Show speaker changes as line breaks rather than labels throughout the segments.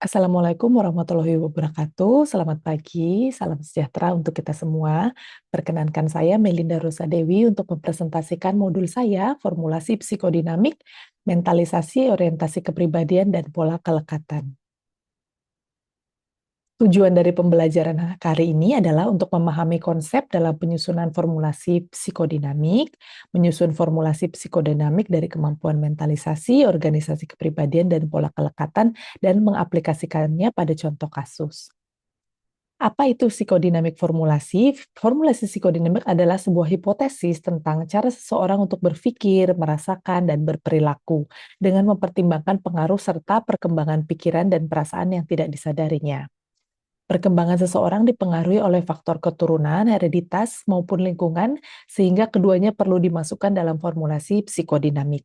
Assalamualaikum warahmatullahi wabarakatuh. Selamat pagi, salam sejahtera untuk kita semua. Perkenankan saya Melinda Rosa Dewi untuk mempresentasikan modul saya, formulasi psikodinamik, mentalisasi, orientasi kepribadian, dan pola kelekatan. Tujuan dari pembelajaran kali ini adalah untuk memahami konsep dalam penyusunan formulasi psikodinamik, menyusun formulasi psikodinamik dari kemampuan mentalisasi, organisasi kepribadian, dan pola kelekatan, dan mengaplikasikannya pada contoh kasus. Apa itu psikodinamik formulasi? Formulasi psikodinamik adalah sebuah hipotesis tentang cara seseorang untuk berpikir, merasakan, dan berperilaku dengan mempertimbangkan pengaruh serta perkembangan pikiran dan perasaan yang tidak disadarinya. Perkembangan seseorang dipengaruhi oleh faktor keturunan, hereditas, maupun lingkungan, sehingga keduanya perlu dimasukkan dalam formulasi psikodinamik.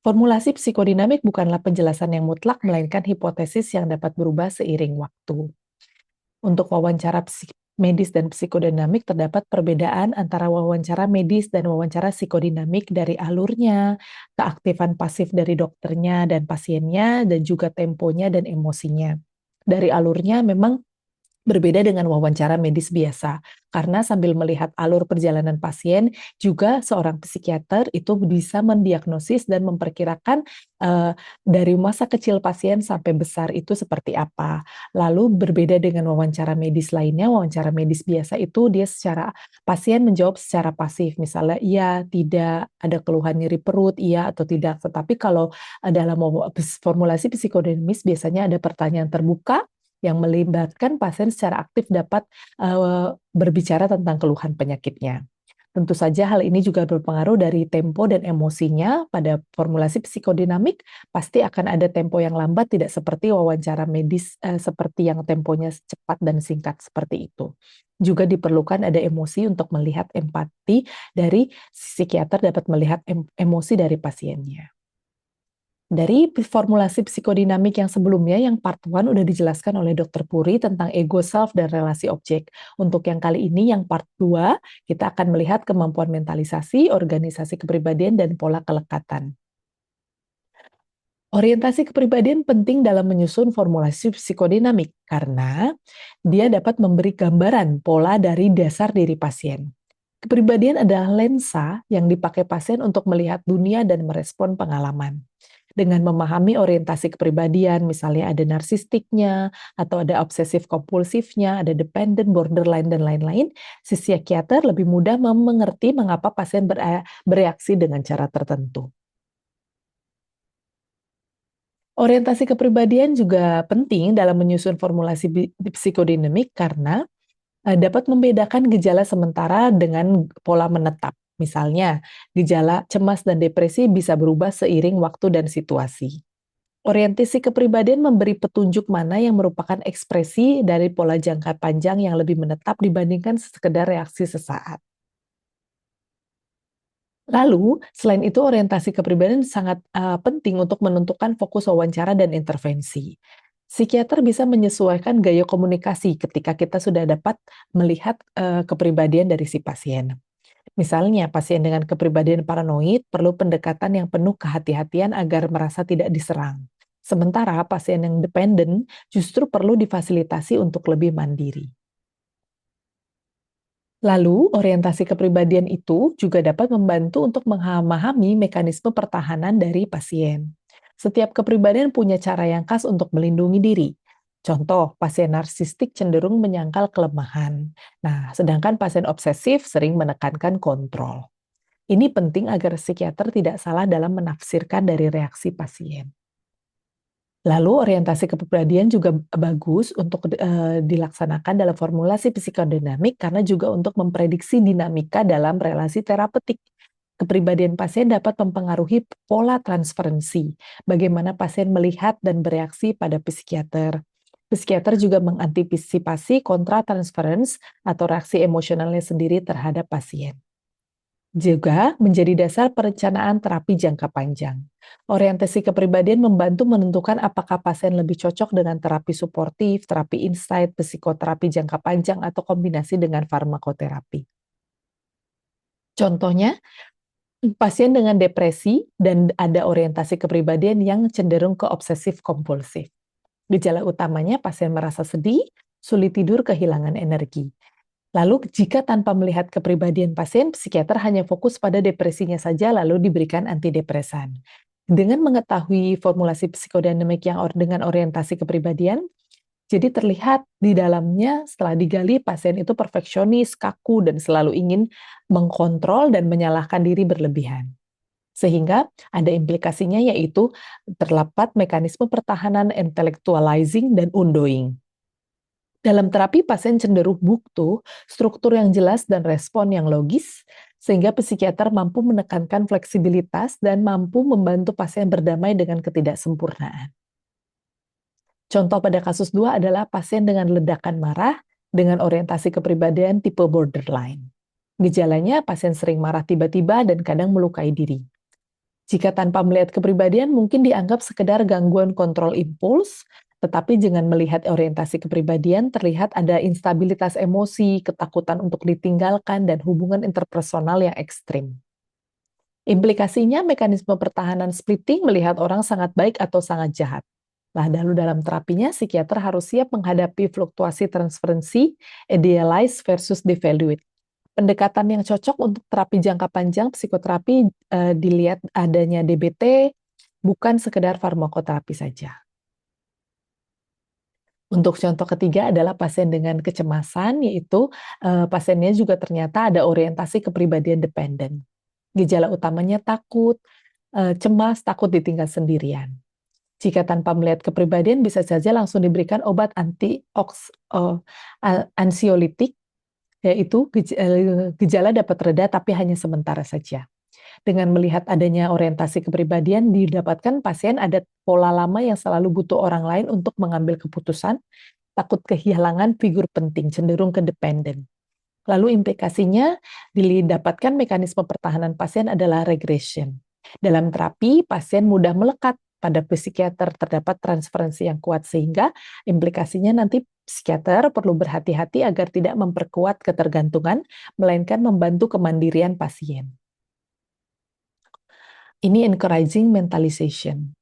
Formulasi psikodinamik bukanlah penjelasan yang mutlak, melainkan hipotesis yang dapat berubah seiring waktu. Untuk wawancara medis dan psikodinamik terdapat perbedaan antara wawancara medis dan wawancara psikodinamik dari alurnya, keaktifan pasif dari dokternya dan pasiennya, dan juga temponya dan emosinya. Dari alurnya memang berbeda dengan wawancara medis biasa, karena sambil melihat alur perjalanan pasien, juga seorang psikiater itu bisa mendiagnosis dan memperkirakan dari masa kecil pasien sampai besar itu seperti apa. Lalu berbeda dengan wawancara medis lainnya, wawancara medis biasa itu dia secara pasien menjawab secara pasif, misalnya iya, tidak, ada keluhan nyeri perut, iya atau tidak. Tetapi kalau dalam formulasi psikodinamis biasanya ada pertanyaan terbuka yang melibatkan pasien secara aktif dapat berbicara tentang keluhan penyakitnya. Tentu saja hal ini juga berpengaruh dari tempo dan emosinya. Pada formulasi psikodinamik, pasti akan ada tempo yang lambat, tidak seperti wawancara medis seperti yang temponya cepat dan singkat seperti itu. Juga diperlukan ada emosi untuk melihat empati dari psikiater dapat melihat emosi dari pasiennya. Dari formulasi psikodinamik yang sebelumnya, yang part 1 udah dijelaskan oleh Dr. Puri tentang ego self dan relasi objek. Untuk yang kali ini, yang part 2, kita akan melihat kemampuan mentalisasi, organisasi kepribadian, dan pola kelekatan. Orientasi kepribadian penting dalam menyusun formulasi psikodinamik karena dia dapat memberi gambaran pola dari dasar diri pasien. Kepribadian adalah lensa yang dipakai pasien untuk melihat dunia dan merespon pengalaman. Dengan memahami orientasi kepribadian, misalnya ada narsistiknya, atau ada obsesif kompulsifnya, ada dependent, borderline, dan lain-lain, si psikiater lebih mudah mengerti mengapa pasien bereaksi dengan cara tertentu. Orientasi kepribadian juga penting dalam menyusun formulasi psikodinamik karena dapat membedakan gejala sementara dengan pola menetap. Misalnya, gejala cemas dan depresi bisa berubah seiring waktu dan situasi. Orientasi kepribadian memberi petunjuk mana yang merupakan ekspresi dari pola jangka panjang yang lebih menetap dibandingkan sekedar reaksi sesaat. Lalu, selain itu orientasi kepribadian sangat penting untuk menentukan fokus wawancara dan intervensi. Psikiater bisa menyesuaikan gaya komunikasi ketika kita sudah dapat melihat kepribadian dari si pasien. Misalnya, pasien dengan kepribadian paranoid perlu pendekatan yang penuh kehati-hatian agar merasa tidak diserang. Sementara pasien yang dependen justru perlu difasilitasi untuk lebih mandiri. Lalu, orientasi kepribadian itu juga dapat membantu untuk memahami mekanisme pertahanan dari pasien. Setiap kepribadian punya cara yang khas untuk melindungi diri. Contoh, pasien narsistik cenderung menyangkal kelemahan. Nah, sedangkan pasien obsesif sering menekankan kontrol. Ini penting agar psikiater tidak salah dalam menafsirkan dari reaksi pasien. Lalu orientasi kepribadian juga bagus untuk dilaksanakan dalam formulasi psikodinamik karena juga untuk memprediksi dinamika dalam relasi terapeutik. Kepribadian pasien dapat mempengaruhi pola transferensi, bagaimana pasien melihat dan bereaksi pada psikiater. Psikiater juga mengantisipasi kontra transference atau reaksi emosionalnya sendiri terhadap pasien. Juga menjadi dasar perencanaan terapi jangka panjang. Orientasi kepribadian membantu menentukan apakah pasien lebih cocok dengan terapi suportif, terapi insight, psikoterapi jangka panjang, atau kombinasi dengan farmakoterapi. Contohnya, pasien dengan depresi dan ada orientasi kepribadian yang cenderung ke obsesif kompulsif. Gejala utamanya pasien merasa sedih, sulit tidur, kehilangan energi. Lalu jika tanpa melihat kepribadian pasien, psikiater hanya fokus pada depresinya saja lalu diberikan antidepresan. Dengan mengetahui formulasi psikodinamik yang dengan orientasi kepribadian, jadi terlihat di dalamnya setelah digali pasien itu perfeksionis, kaku, dan selalu ingin mengkontrol dan menyalahkan diri berlebihan. Sehingga ada implikasinya yaitu terdapat mekanisme pertahanan intellectualizing dan undoing. Dalam terapi, pasien cenderung butuh struktur yang jelas dan respon yang logis, sehingga psikiater mampu menekankan fleksibilitas dan mampu membantu pasien berdamai dengan ketidaksempurnaan. Contoh pada kasus 2 adalah pasien dengan ledakan marah dengan orientasi kepribadian tipe borderline. Gejalanya, pasien sering marah tiba-tiba dan kadang melukai diri. Jika tanpa melihat kepribadian, mungkin dianggap sekedar gangguan kontrol impuls, tetapi dengan melihat orientasi kepribadian, terlihat ada instabilitas emosi, ketakutan untuk ditinggalkan, dan hubungan interpersonal yang ekstrim. Implikasinya, mekanisme pertahanan splitting melihat orang sangat baik atau sangat jahat. Nah, lalu dalam terapinya, psikiater harus siap menghadapi fluktuasi transferensi, idealize versus devaluate. Pendekatan yang cocok untuk terapi jangka panjang, psikoterapi dilihat adanya DBT, bukan sekedar farmakoterapi saja. Untuk contoh ketiga adalah pasien dengan kecemasan, yaitu pasiennya juga ternyata ada orientasi kepribadian dependen. Gejala utamanya takut, cemas, takut ditinggal sendirian. Jika tanpa melihat kepribadian, bisa saja langsung diberikan obat ansiolitik, yaitu gejala dapat reda tapi hanya sementara saja. Dengan melihat adanya orientasi kepribadian, didapatkan pasien ada pola lama yang selalu butuh orang lain untuk mengambil keputusan, takut kehilangan figur penting, cenderung ke dependen. Lalu implikasinya, didapatkan mekanisme pertahanan pasien adalah regression. Dalam terapi, pasien mudah melekat pada psikiater, terdapat transferensi yang kuat sehingga implikasinya nanti psikiater perlu berhati-hati agar tidak memperkuat ketergantungan, melainkan membantu kemandirian pasien. Ini encouraging mentalization.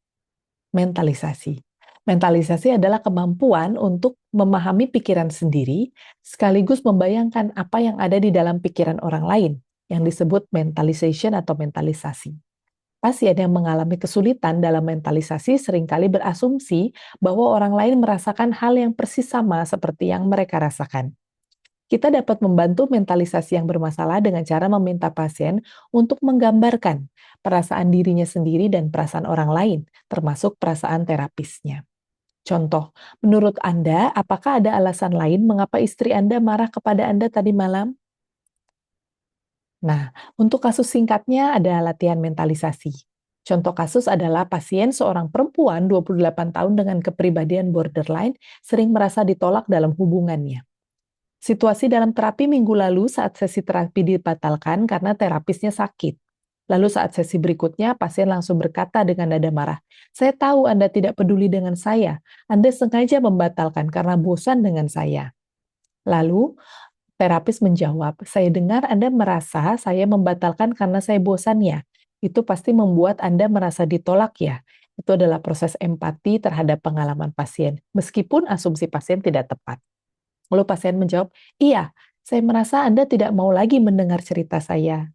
Mentalisasi. Mentalisasi adalah kemampuan untuk memahami pikiran sendiri, sekaligus membayangkan apa yang ada di dalam pikiran orang lain, yang disebut mentalization atau mentalisasi. Pasien yang mengalami kesulitan dalam mentalisasi seringkali berasumsi bahwa orang lain merasakan hal yang persis sama seperti yang mereka rasakan. Kita dapat membantu mentalisasi yang bermasalah dengan cara meminta pasien untuk menggambarkan perasaan dirinya sendiri dan perasaan orang lain, termasuk perasaan terapisnya. Contoh, menurut Anda, apakah ada alasan lain mengapa istri Anda marah kepada Anda tadi malam? Nah, untuk kasus singkatnya ada latihan mentalisasi. Contoh kasus adalah pasien seorang perempuan 28 tahun dengan kepribadian borderline sering merasa ditolak dalam hubungannya. Situasi dalam terapi minggu lalu saat sesi terapi dibatalkan karena terapisnya sakit. Lalu saat sesi berikutnya, pasien langsung berkata dengan nada marah, "Saya tahu Anda tidak peduli dengan saya. Anda sengaja membatalkan karena bosan dengan saya." Lalu, terapis menjawab, "Saya dengar Anda merasa saya membatalkan karena saya bosan ya. Itu pasti membuat Anda merasa ditolak ya." Itu adalah proses empati terhadap pengalaman pasien, meskipun asumsi pasien tidak tepat. Lalu pasien menjawab, "Iya, saya merasa Anda tidak mau lagi mendengar cerita saya."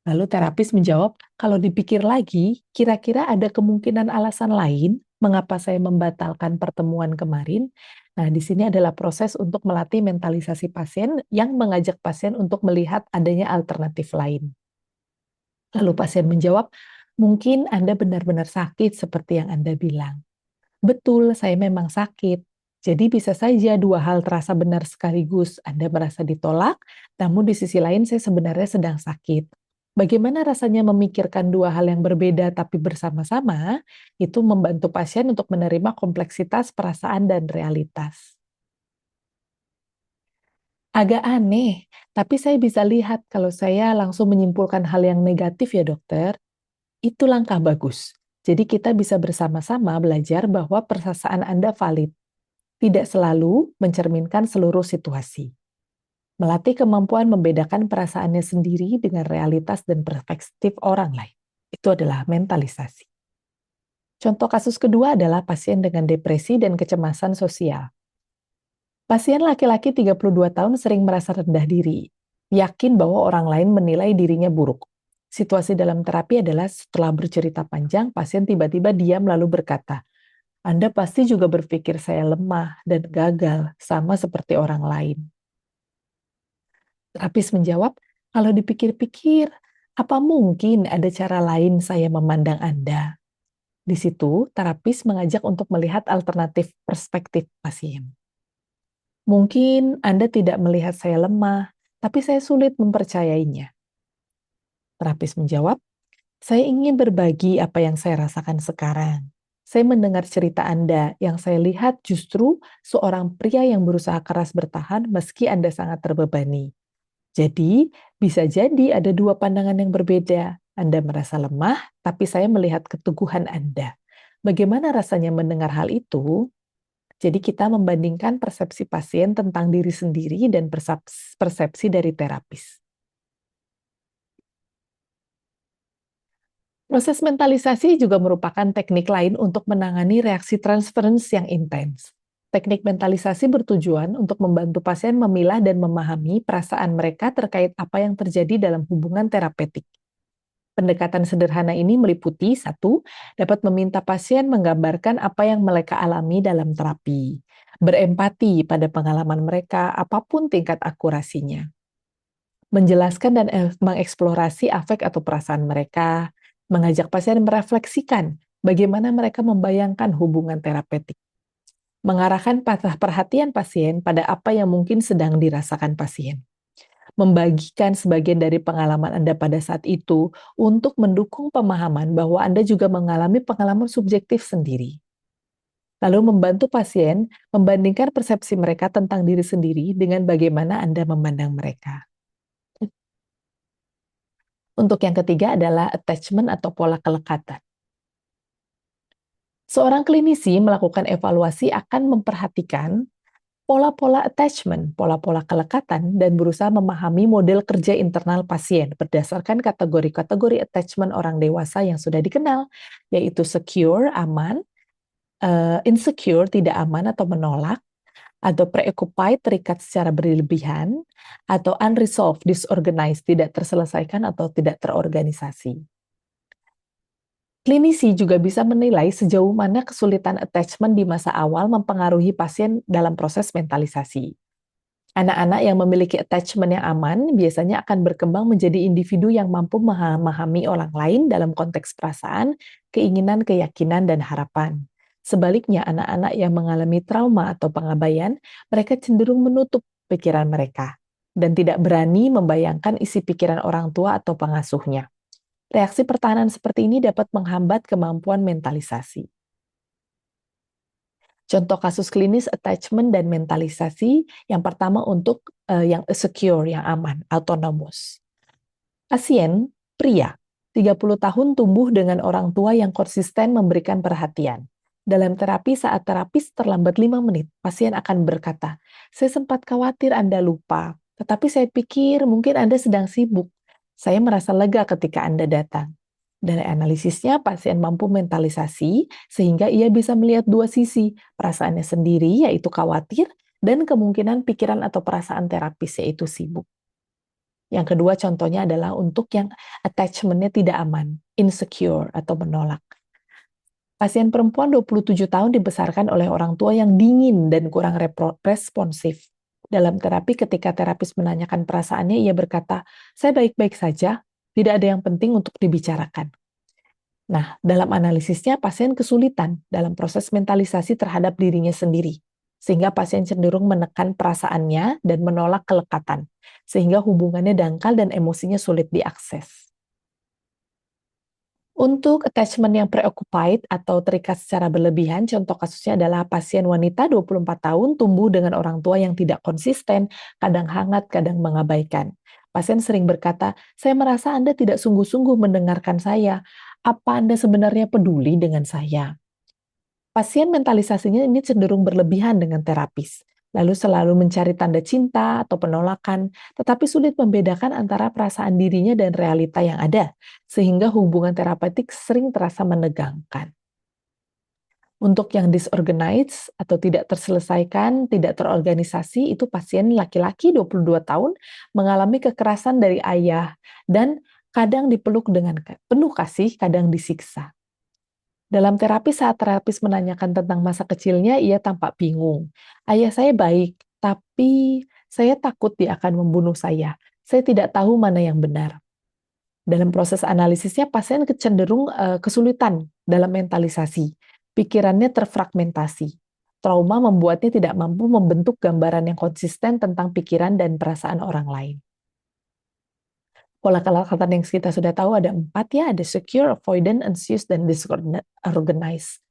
Lalu terapis menjawab, "Kalau dipikir lagi, kira-kira ada kemungkinan alasan lain mengapa saya membatalkan pertemuan kemarin?" Nah, di sini adalah proses untuk melatih mentalisasi pasien yang mengajak pasien untuk melihat adanya alternatif lain. Lalu pasien menjawab, "Mungkin Anda benar-benar sakit seperti yang Anda bilang." Betul, saya memang sakit. Jadi bisa saja dua hal terasa benar sekaligus. Anda merasa ditolak, namun di sisi lain saya sebenarnya sedang sakit. Bagaimana rasanya memikirkan dua hal yang berbeda tapi bersama-sama? Itu membantu pasien untuk menerima kompleksitas perasaan dan realitas. Agak aneh, tapi saya bisa lihat kalau saya langsung menyimpulkan hal yang negatif ya dokter, itu langkah bagus. Jadi kita bisa bersama-sama belajar bahwa perasaan Anda valid. Tidak selalu mencerminkan seluruh situasi. Melatih kemampuan membedakan perasaannya sendiri dengan realitas dan perspektif orang lain. Itu adalah mentalisasi. Contoh kasus kedua adalah pasien dengan depresi dan kecemasan sosial. Pasien laki-laki 32 tahun sering merasa rendah diri, yakin bahwa orang lain menilai dirinya buruk. Situasi dalam terapi adalah setelah bercerita panjang, pasien tiba-tiba diam lalu berkata, "Anda pasti juga berpikir saya lemah dan gagal, sama seperti orang lain." Terapis menjawab, "Kalau dipikir-pikir, apa mungkin ada cara lain saya memandang Anda?" Di situ, terapis mengajak untuk melihat alternatif perspektif pasien. Mungkin Anda tidak melihat saya lemah, tapi saya sulit mempercayainya. Terapis menjawab, "Saya ingin berbagi apa yang saya rasakan sekarang. Saya mendengar cerita Anda, yang saya lihat justru seorang pria yang berusaha keras bertahan meski Anda sangat terbebani. Jadi, bisa jadi ada dua pandangan yang berbeda. Anda merasa lemah, tapi saya melihat keteguhan Anda. Bagaimana rasanya mendengar hal itu?" Jadi kita membandingkan persepsi pasien tentang diri sendiri dan persepsi dari terapis. Proses mentalisasi juga merupakan teknik lain untuk menangani reaksi transference yang intens. Teknik mentalisasi bertujuan untuk membantu pasien memilah dan memahami perasaan mereka terkait apa yang terjadi dalam hubungan terapeutik. Pendekatan sederhana ini meliputi: satu, dapat meminta pasien menggambarkan apa yang mereka alami dalam terapi, berempati pada pengalaman mereka, apapun tingkat akurasinya, menjelaskan dan mengeksplorasi afek atau perasaan mereka, mengajak pasien merefleksikan bagaimana mereka membayangkan hubungan terapeutik, mengarahkan perhatian pasien pada apa yang mungkin sedang dirasakan pasien, membagikan sebagian dari pengalaman Anda pada saat itu untuk mendukung pemahaman bahwa Anda juga mengalami pengalaman subjektif sendiri. Lalu membantu pasien membandingkan persepsi mereka tentang diri sendiri dengan bagaimana Anda memandang mereka. Untuk yang ketiga adalah attachment atau pola kelekatan. Seorang klinisi melakukan evaluasi akan memperhatikan pola-pola attachment, pola-pola kelekatan, dan berusaha memahami model kerja internal pasien berdasarkan kategori-kategori attachment orang dewasa yang sudah dikenal, yaitu secure, aman, insecure, tidak aman atau menolak, atau preoccupied, terikat secara berlebihan, atau unresolved, disorganized, tidak terselesaikan atau tidak terorganisasi. Klinisi juga bisa menilai sejauh mana kesulitan attachment di masa awal mempengaruhi pasien dalam proses mentalisasi. Anak-anak yang memiliki attachment yang aman biasanya akan berkembang menjadi individu yang mampu memahami orang lain dalam konteks perasaan, keinginan, keyakinan, dan harapan. Sebaliknya, anak-anak yang mengalami trauma atau pengabaian, mereka cenderung menutup pikiran mereka dan tidak berani membayangkan isi pikiran orang tua atau pengasuhnya. Reaksi pertahanan seperti ini dapat menghambat kemampuan mentalisasi. Contoh kasus klinis attachment dan mentalisasi, yang pertama untuk yang secure, yang aman, autonomous. Pasien, pria, 30 tahun tumbuh dengan orang tua yang konsisten memberikan perhatian. Dalam terapi, saat terapis terlambat 5 menit, pasien akan berkata, "Saya sempat khawatir Anda lupa, tetapi saya pikir mungkin Anda sedang sibuk. Saya merasa lega ketika Anda datang." Dari analisisnya, pasien mampu mentalisasi sehingga ia bisa melihat dua sisi, perasaannya sendiri yaitu khawatir, dan kemungkinan pikiran atau perasaan terapis yaitu sibuk. Yang kedua contohnya adalah untuk yang attachment-nya tidak aman, insecure atau menolak. Pasien perempuan 27 tahun dibesarkan oleh orang tua yang dingin dan kurang responsif. Dalam terapi, ketika terapis menanyakan perasaannya, ia berkata, "Saya baik-baik saja, tidak ada yang penting untuk dibicarakan." Nah, dalam analisisnya, pasien kesulitan dalam proses mentalisasi terhadap dirinya sendiri, sehingga pasien cenderung menekan perasaannya dan menolak kelekatan, sehingga hubungannya dangkal dan emosinya sulit diakses. Untuk attachment yang preoccupied atau terikat secara berlebihan, contoh kasusnya adalah pasien wanita 24 tahun tumbuh dengan orang tua yang tidak konsisten, kadang hangat, kadang mengabaikan. Pasien sering berkata, "Saya merasa Anda tidak sungguh-sungguh mendengarkan saya. Apa Anda sebenarnya peduli dengan saya?" Pasien mentalisasinya ini cenderung berlebihan dengan terapis, lalu selalu mencari tanda cinta atau penolakan, tetapi sulit membedakan antara perasaan dirinya dan realita yang ada, sehingga hubungan terapeutik sering terasa menegangkan. Untuk yang disorganized atau tidak terselesaikan, tidak terorganisasi, itu pasien laki-laki 22 tahun mengalami kekerasan dari ayah dan kadang dipeluk dengan penuh kasih, kadang disiksa. Dalam terapi saat terapis menanyakan tentang masa kecilnya, ia tampak bingung. Ayah saya baik, tapi saya takut dia akan membunuh saya. Saya tidak tahu mana yang benar. Dalam proses analisisnya, pasien cenderung kesulitan dalam mentalisasi. Pikirannya terfragmentasi. Trauma membuatnya tidak mampu membentuk gambaran yang konsisten tentang pikiran dan perasaan orang lain. Pola kelekatan yang kita sudah tahu ada 4 ya, ada secure, avoidant, anxious, dan disorganized.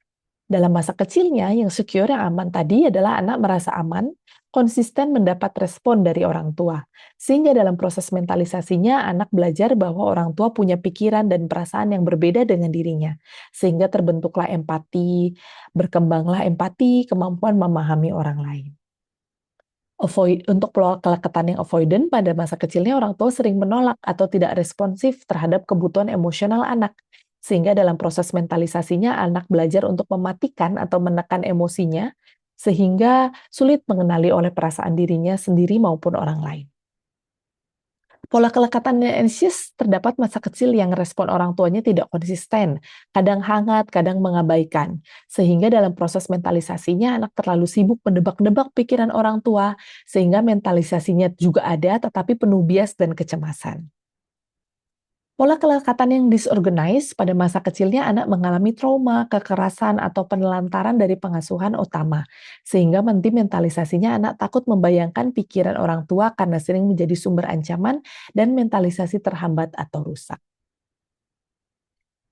Dalam masa kecilnya, yang secure yang aman tadi adalah anak merasa aman, konsisten mendapat respon dari orang tua. Sehingga dalam proses mentalisasinya, anak belajar bahwa orang tua punya pikiran dan perasaan yang berbeda dengan dirinya. Sehingga terbentuklah empati, berkembanglah empati, kemampuan memahami orang lain. Untuk pola kelekatan yang avoidant, pada masa kecilnya orang tua sering menolak atau tidak responsif terhadap kebutuhan emosional anak. Sehingga dalam proses mentalisasinya, anak belajar untuk mematikan atau menekan emosinya, sehingga sulit mengenali oleh perasaan dirinya sendiri maupun orang lain. Pola kelekatan yang anxious terdapat masa kecil yang respon orang tuanya tidak konsisten, kadang hangat, kadang mengabaikan. Sehingga dalam proses mentalisasinya anak terlalu sibuk menebak-nebak pikiran orang tua, sehingga mentalisasinya juga ada tetapi penuh bias dan kecemasan. Pola kelekatan yang disorganized pada masa kecilnya anak mengalami trauma, kekerasan, atau penelantaran dari pengasuhan utama. Sehingga mentalisasinya anak takut membayangkan pikiran orang tua karena sering menjadi sumber ancaman dan mentalisasi terhambat atau rusak.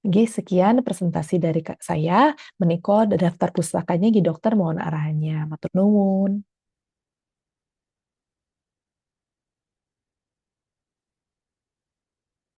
Oke, sekian presentasi dari saya. Meniko daftar pustakanya Gi Dokter mohon arahannya. Matur nuwun.